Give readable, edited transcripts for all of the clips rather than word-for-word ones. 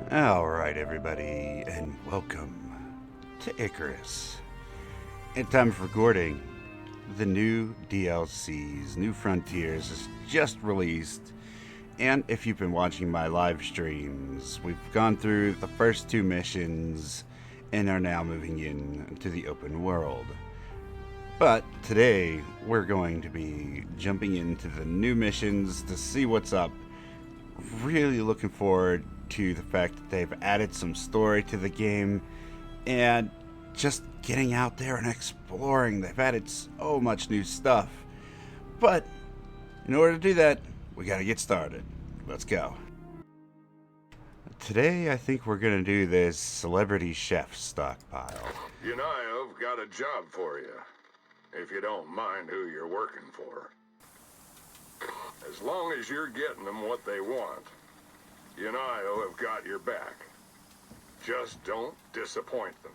Alright, everybody, and welcome to Icarus. In time of recording, the new DLCs, New Frontiers, is just released. And if you've been watching my live streams, we've gone through the first two missions and are now moving into the open world. But today, we're going to be jumping into the new missions to see what's up. Really looking forward to the fact that they've added some story to the game and just getting out there and exploring. They've added so much new stuff. But in order to do that, we gotta get started. Let's go. Today, I think we're gonna do this celebrity chef stockpile. You know, I've got a job for you, if you don't mind who you're working for. As long as you're getting them what they want, you and I have got your back. Just don't disappoint them.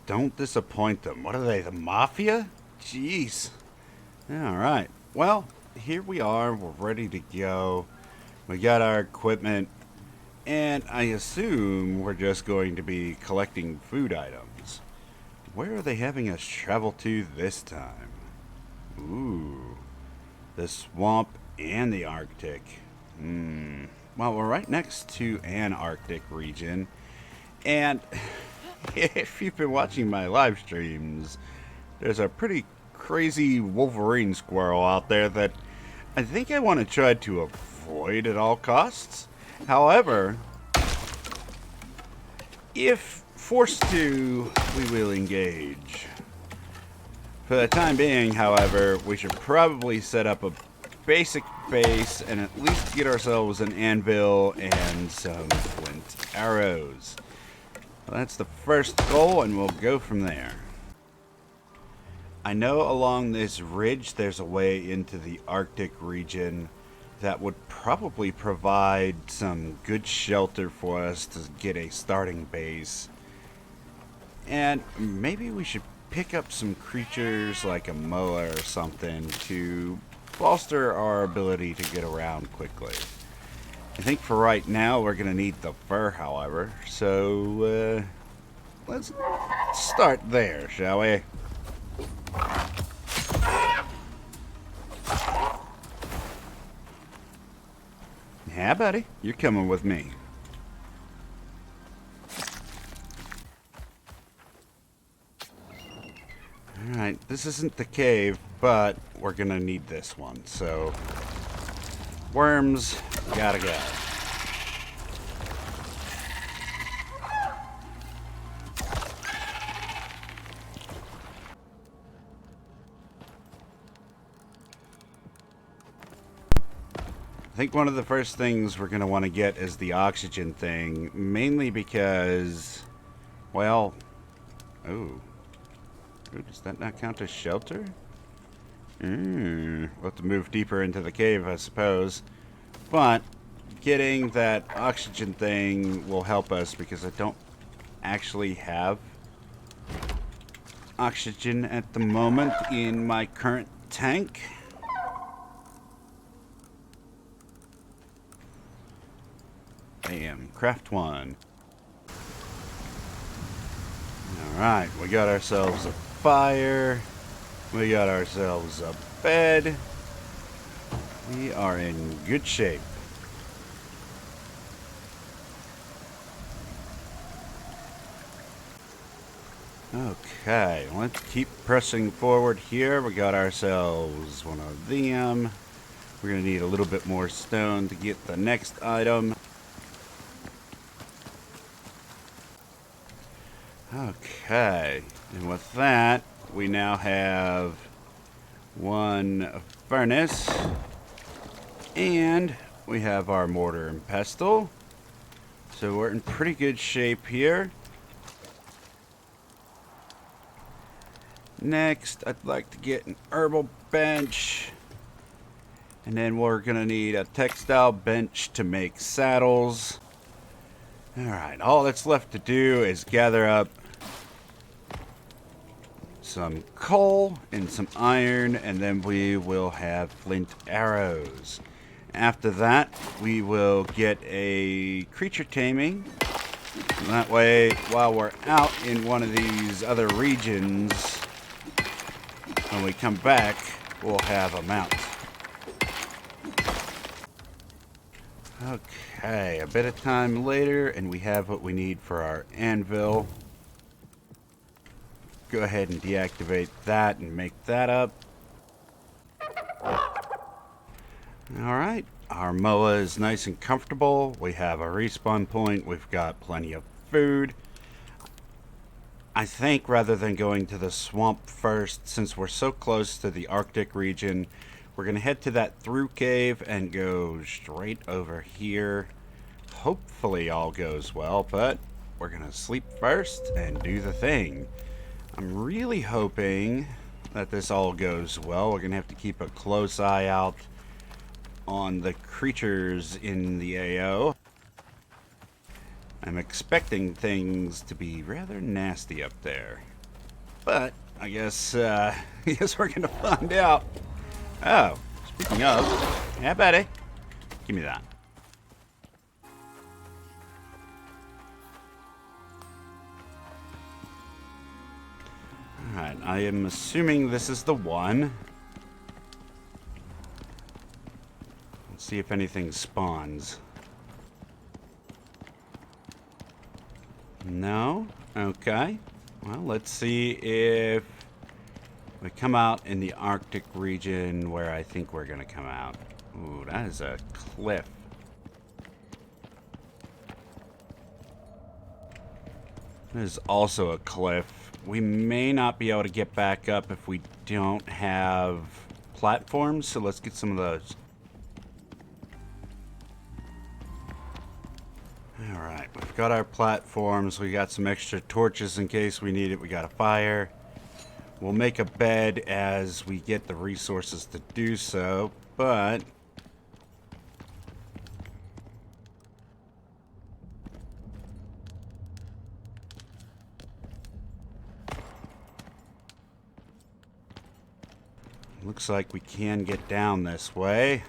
Don't disappoint them. What are they, the Mafia? Jeez. Alright. Well, here we are. We're ready to go. We got our equipment. And I assume we're just going to be collecting food items. Where are they having us travel to this time? Ooh. The swamp and the Arctic. Well, we're right next to an Arctic region. And if you've been watching my live streams, there's a pretty crazy Wolverine squirrel out there that I think I want to try to avoid at all costs. However, if forced to, we will engage. For the time being, however, we should probably set up a basic base and at least get ourselves an anvil and some flint arrows. Well, that's the first goal, and we'll go from there. I know along this ridge there's a way into the Arctic region that would probably provide some good shelter for us to get a starting base. And maybe we should pick up some creatures like a moa or something to bolster our ability to get around quickly. I think for right now we're going to need the fur, however, so let's start there, shall we? Yeah, buddy, you're coming with me. Alright, this isn't the cave, but we're gonna need this one, so worms, gotta go. I think one of the first things we're gonna want to get is the oxygen thing, mainly because, well, ooh, does that not count as shelter? We'll have to move deeper into the cave, I suppose. But getting that oxygen thing will help us because I don't actually have oxygen at the moment in my current tank. Bam, craft one. Alright, we got ourselves a fire. We got ourselves a bed. We are in good shape. Okay, let's keep pressing forward here. We got ourselves one of them. We're going to need a little bit more stone to get the next item. Okay, and with that, we now have one furnace, and we have our mortar and pestle, so we're in pretty good shape here. Next, I'd like to get an herbal bench, and then we're going to need a textile bench to make saddles. Alright, all that's left to do is gather up some coal and some iron, and then we will have flint arrows. After that, we will get a creature taming. And that way, while we're out in one of these other regions, when we come back, we'll have a mount. Okay, a bit of time later, and we have what we need for our anvil. Go ahead and deactivate that and make that up. Alright, our moa is nice and comfortable. We have a respawn point. We've got plenty of food. I think rather than going to the swamp first, since we're so close to the Arctic region, we're going to head to that through cave and go straight over here. Hopefully all goes well, but we're going to sleep first and do the thing. I'm really hoping that this all goes well. We're going to have to keep a close eye out on the creatures in the AO. I'm expecting things to be rather nasty up there. But I guess we're going to find out. Oh, speaking of, yeah, buddy. Give me that. Alright, I am assuming this is the one. Let's see if anything spawns. No? Okay. Well, let's see if we come out in the Arctic region where I think we're going to come out. Ooh, that is a cliff. There's also a cliff. We may not be able to get back up if we don't have platforms, so let's get some of those. Alright, we've got our platforms. We got some extra torches in case we need it. We got a fire. We'll make a bed as we get the resources to do so, but looks like we can get down this way.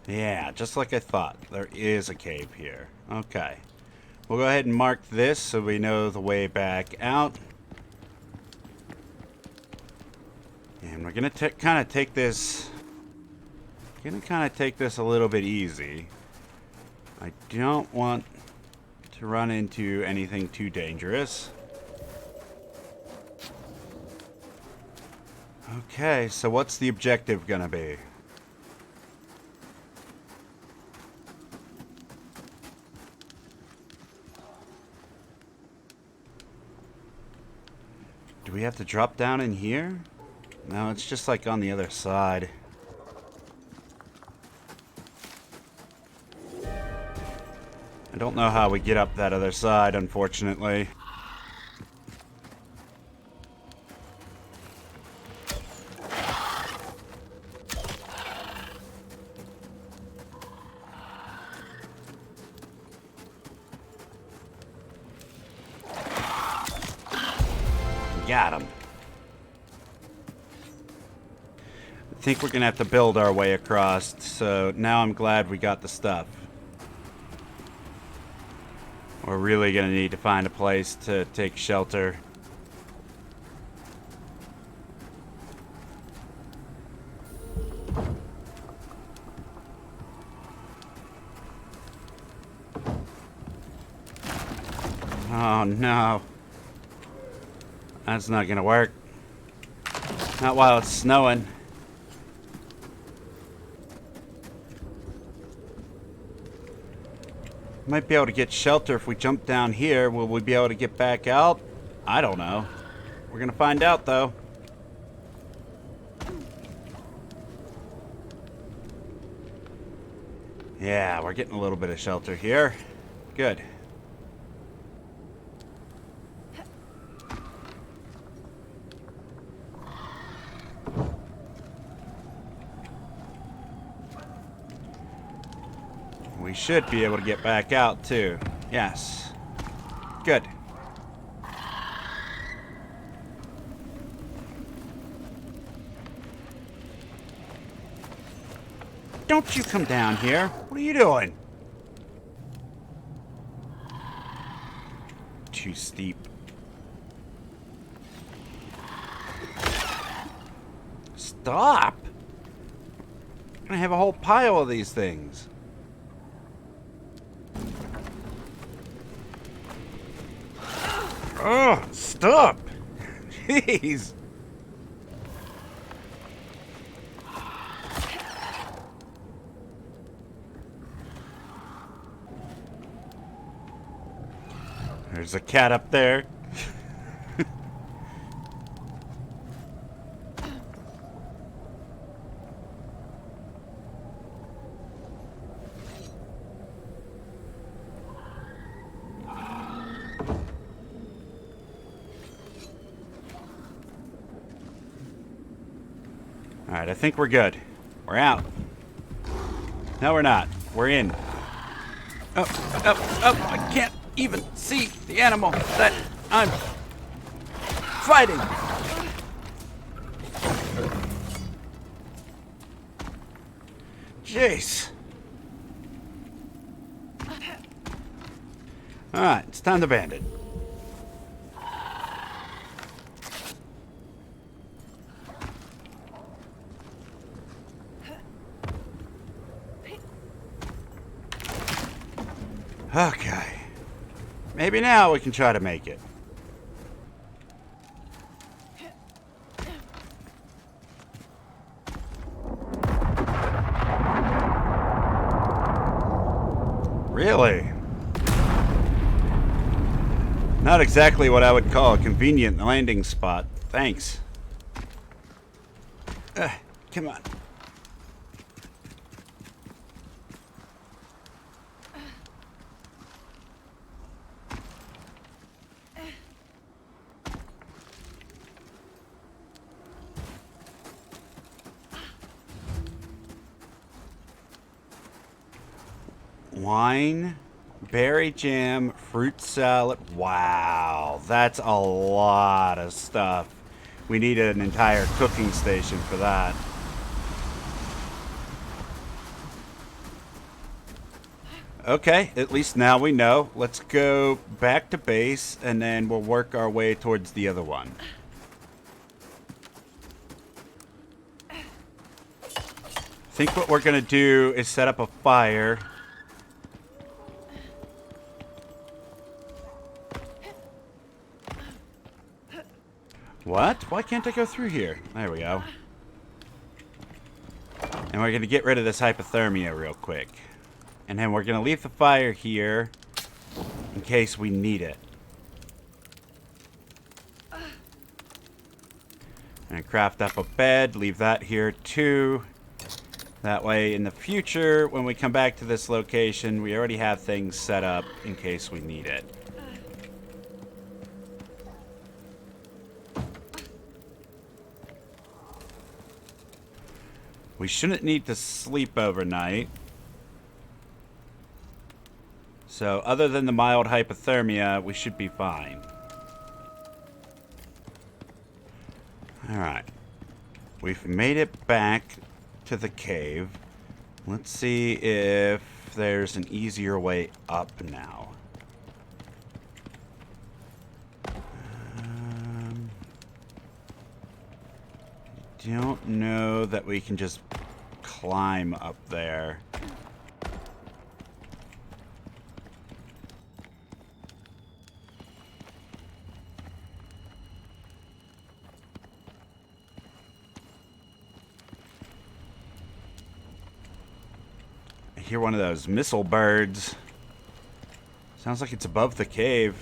Yeah, just like I thought. There is a cave here. Okay. We'll go ahead and mark this so we know the way back out. And we're going to kind of take this... a little bit easy. I don't want to run into anything too dangerous. Okay, so what's the objective going to be? Do we have to drop down in here? No, it's just like on the other side. I don't know how we get up that other side, unfortunately. Got him. I think we're gonna have to build our way across, so now I'm glad we got the stuff. We're really gonna need to find a place to take shelter. Oh no. That's not gonna work. Not while it's snowing. Might be able to get shelter if we jump down here. Will we be able to get back out? I don't know. We're gonna find out though. Yeah, we're getting a little bit of shelter here. Good. We should be able to get back out too. Yes. Good. don't you come down here. What are you doing? Too steep. Stop! I have a whole pile of these things. Oh, stop! Jeez! There's a cat up there. Alright, I think we're good. We're out. No, we're not. We're in. Oh, I can't even see the animal that I'm fighting. Jeez. Alright, it's time to band it. Okay. Maybe now we can try to make it. Really? Not exactly what I would call a convenient landing spot. Thanks. Come on. Wine, berry jam, fruit salad. Wow, that's a lot of stuff. We need an entire cooking station for that. Okay, at least now we know. Let's go back to base and then we'll work our way towards the other one. I think what we're going to do is set up a fire. What? Why can't I go through here? There we go. And we're going to get rid of this hypothermia real quick. And then we're going to leave the fire here in case we need it. And craft up a bed. Leave that here too. That way in the future, when we come back to this location, we already have things set up in case we need it. We shouldn't need to sleep overnight. So, other than the mild hypothermia, we should be fine. Alright. We've made it back to the cave. Let's see if there's an easier way up now. Don't know that we can just climb up there. I hear one of those missile birds. Sounds like it's above the cave.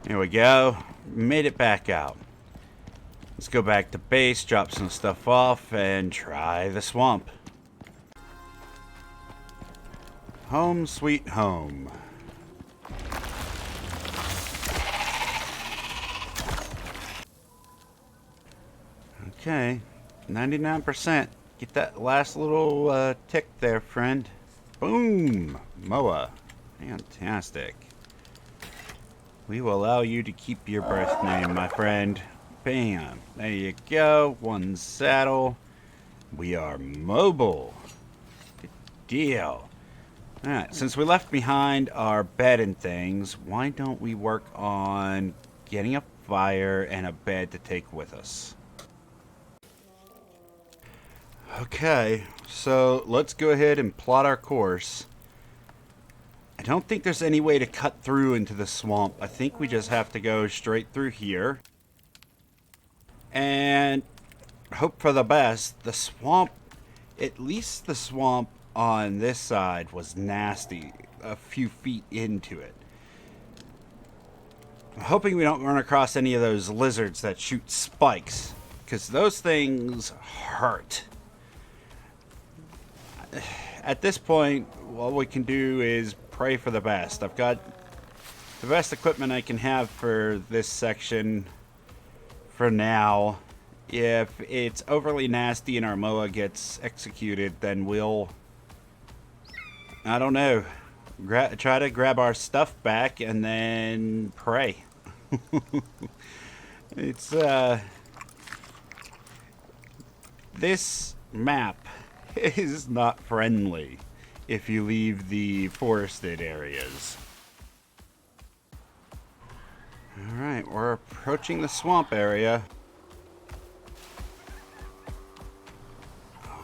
Here we go. Made it back out. Let's go back to base, drop some stuff off, and try the swamp. Home sweet home. Okay, 99%. Get that last little tick there, friend. Boom! Moa. Fantastic. We will allow you to keep your birth name, my friend. Bam. There you go. One saddle. We are mobile. Good deal. Alright, since we left behind our bed and things, why don't we work on getting a fire and a bed to take with us? Okay, so let's go ahead and plot our course. I don't think there's any way to cut through into the swamp. I think we just have to go straight through here. And hope for the best. The swamp, at least the swamp on this side was nasty a few feet into it. I'm hoping we don't run across any of those lizards that shoot spikes, because those things hurt. At this point, all we can do is pray for the best. I've got the best equipment I can have for this section for now. If it's overly nasty and our Moa gets executed, then we'll, I don't know, try to grab our stuff back and then pray. It's, this map is not friendly if you leave the forested areas. Alright, we're approaching the swamp area.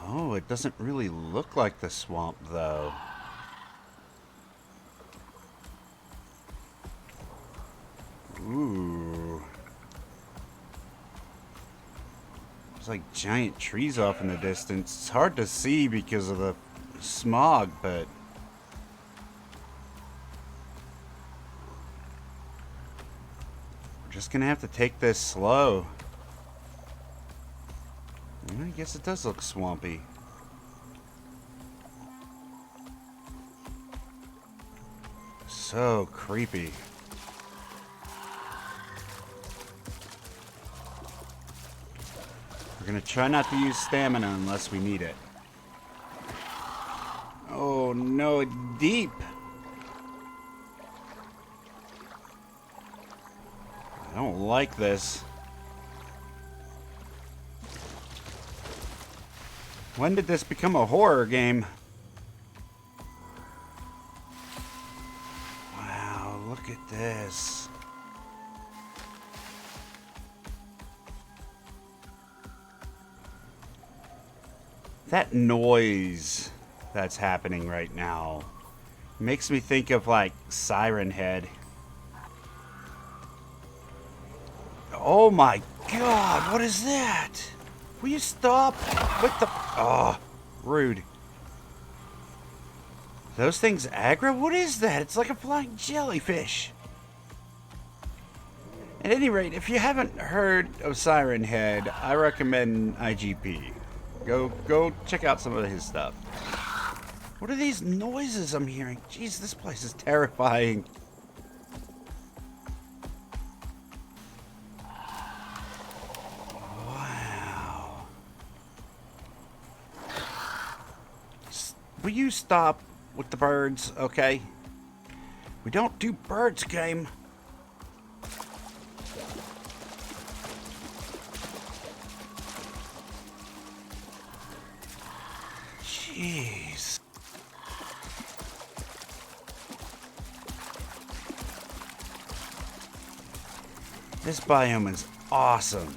Oh, it doesn't really look like the swamp, though. Ooh. There's like giant trees off in the distance. It's hard to see because of the smog, but we're just gonna have to take this slow. I guess it does look swampy. So creepy. We're gonna try not to use stamina unless we need it. Oh no, deep! I don't like this. When did this become a horror game? Wow, look at this. That noise that's happening right now makes me think of like Siren Head. Oh my god, what is that? Will you stop with the... Oh, rude. Those things aggro? What is that? It's like a flying jellyfish. At any rate, if you haven't heard of Siren Head, I recommend IGP. Go check out some of his stuff. What are these noises I'm hearing? Jeez, this place is terrifying. Wow. Will you stop with the birds, okay? We don't do birds, game. Jeez. This biome is awesome.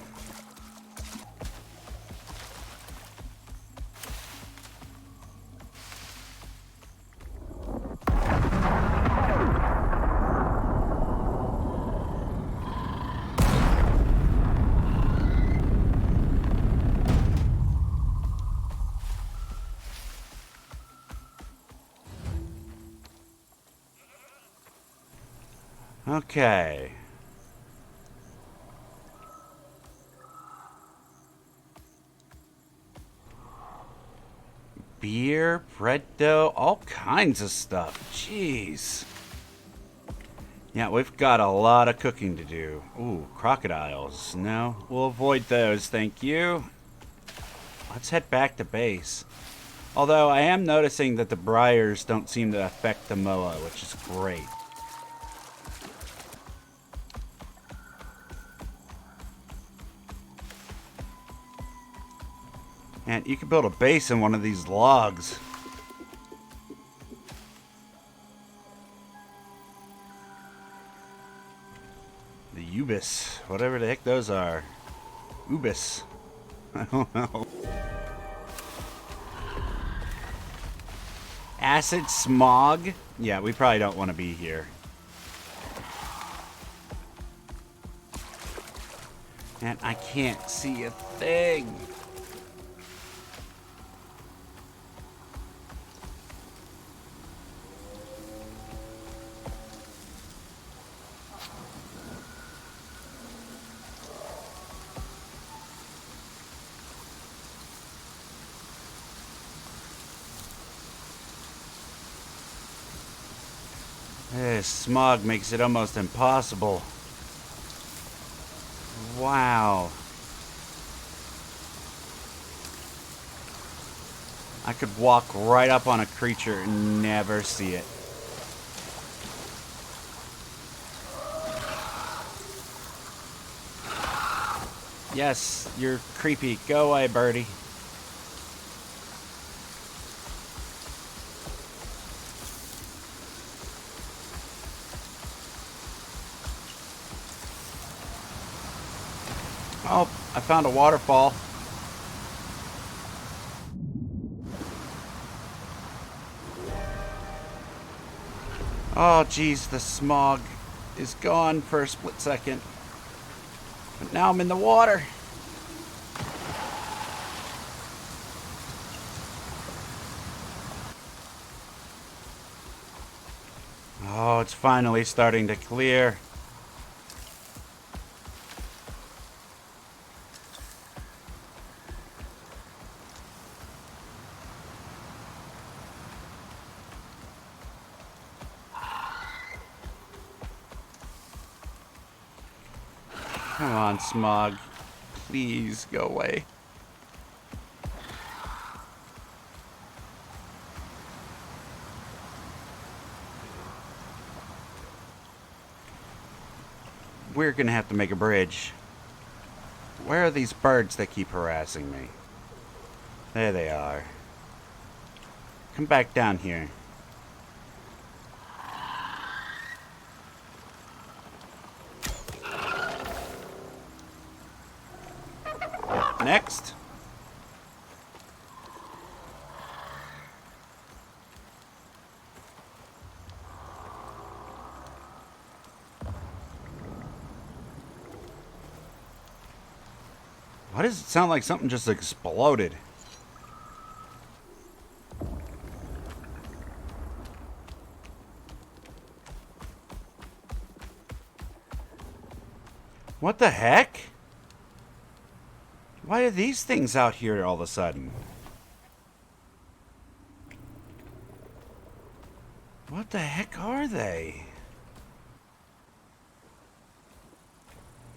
Okay. Beer, bread dough, all kinds of stuff. Jeez. Yeah, we've got a lot of cooking to do. Ooh, crocodiles. No, we'll avoid those, thank you. Let's head back to base. Although I am noticing that the briars don't seem to affect the moa, which is great. And you can build a base in one of these logs. The ubis, whatever the heck those are. Ubis. I don't know. Acid smog? Yeah, we probably don't want to be here. And I can't see a thing. This smog makes it almost impossible. Wow. I could walk right up on a creature and never see it. Yes, you're creepy. Go away, birdie. Oh, I found a waterfall. Oh, geez, the smog is gone for a split second. But now I'm in the water. Oh, it's finally starting to clear. Come on, smog. Please go away. We're gonna have to make a bridge. Where are these birds that keep harassing me? There they are. Come back down here. Next. Why does it sound like something just exploded? What the heck? Why are these things out here all of a sudden? What the heck are they?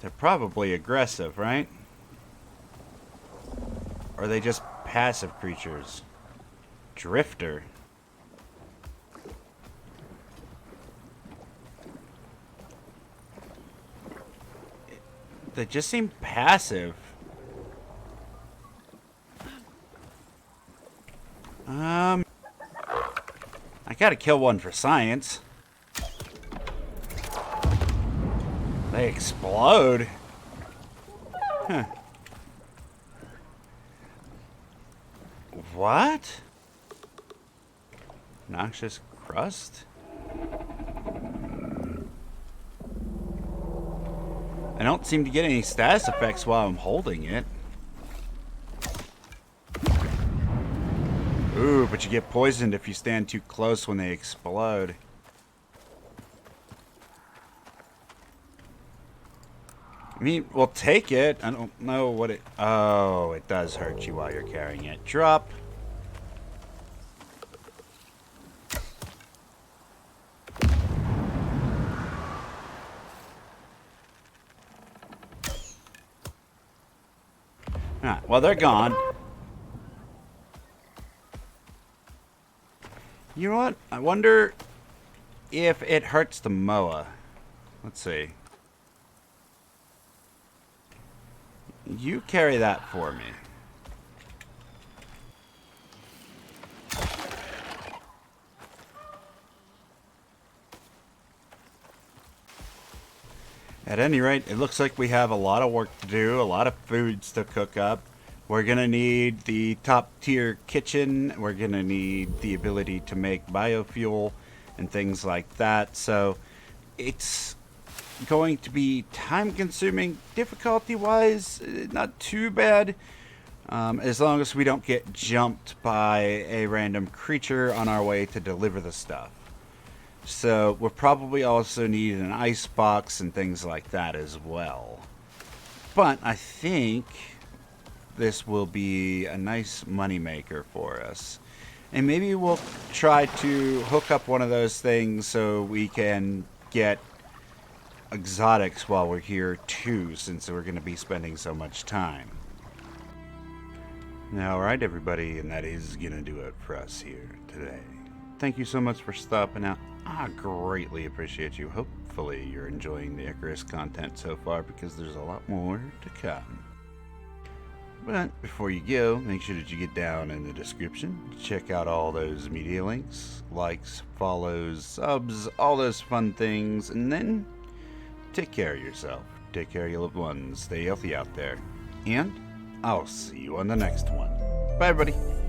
They're probably aggressive, right? Or are they just passive creatures? Drifter. They just seem passive. I gotta kill one for science. They explode. Huh. What? Noxious crust? I don't seem to get any status effects while I'm holding it. Ooh, but you get poisoned if you stand too close when they explode. I mean, we'll take it. I don't know what it... Oh, it does hurt you while you're carrying it. Drop. Alright, well, they're gone. You know what? I wonder if it hurts the moa. Let's see. You carry that for me. At any rate, it looks like we have a lot of work to do, a lot of foods to cook up. We're going to need the top tier kitchen. We're going to need the ability to make biofuel and things like that. So it's going to be time consuming, difficulty wise, not too bad. As long as we don't get jumped by a random creature on our way to deliver the stuff. So we'll probably also need an ice box and things like that as well. But I think this will be a nice moneymaker for us. And maybe we'll try to hook up one of those things so we can get exotics while we're here too, since we're going to be spending so much time. Now, alright everybody, and that is going to do it for us here today. Thank you so much for stopping out. I greatly appreciate you. Hopefully you're enjoying the Icarus content so far, because there's a lot more to come. But before you go, make sure that you get down in the description, check out all those media links, likes, follows, subs, all those fun things, and then take care of yourself, take care of your loved ones, stay healthy out there, and I'll see you on the next one. Bye everybody.